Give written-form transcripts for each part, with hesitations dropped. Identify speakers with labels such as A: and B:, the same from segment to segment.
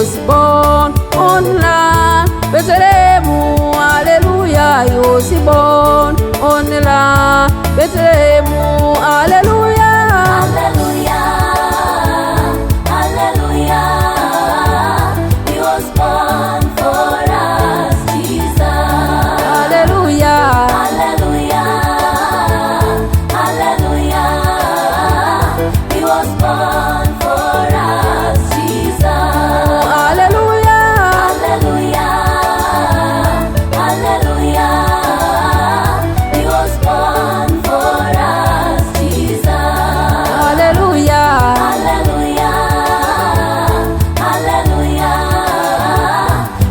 A: was born on land, Bethlehem, hallelujah. He was born on land, Bethlehem, hallelujah.
B: Hallelujah, hallelujah. He was born for us, Jesus.
A: Hallelujah,
B: hallelujah, hallelujah. He was born for us, Jesus.
A: hallelujah,
B: hallelujah, hallelujah. He was born for us, Jesus.
A: hallelujah,
B: hallelujah, hallelujah.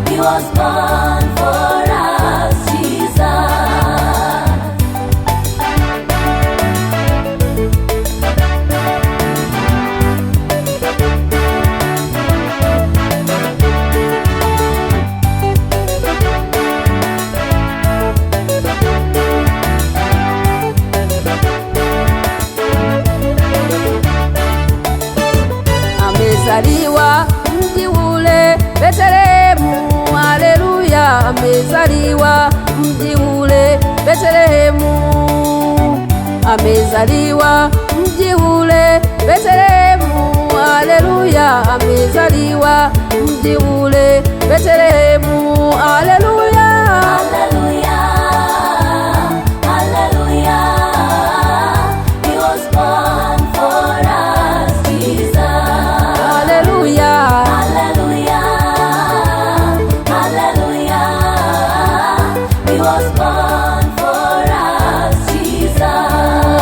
B: He was born for us, Jesus.
A: amezaliwa mji ule Betlehemu, haleluya. Amezaliwa mji ule Betlehemu, amezaliwa mji ule Betlehemu, haleluya. Amezaliwa mji ule Betlehemu, haleluya.
B: Hallelujah, hallelujah. He was born for us, Jesus.
A: Hallelujah,
B: hallelujah, hallelujah. He was born for us, Jesus.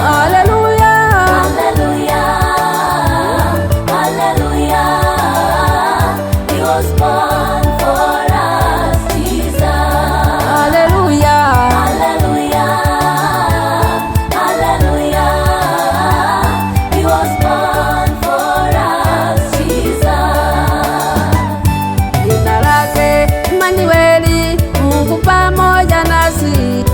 A: hallelujah,
B: hallelujah, hallelujah. He was born for us, Jesus.
A: hallelujah,
B: hallelujah, hallelujah. He was born for us, Jesus.
A: jina lake Emanueli, Mungu pamoja nasi,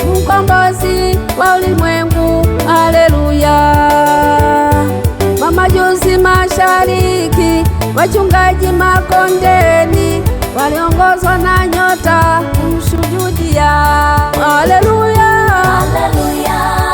A: mkombozi wa ulimwengu, haleluya. Mamajusi mashariki, wachungaji makondeni, waliongozwa na nyota kumshujudia, haleluya.
B: hallelujah,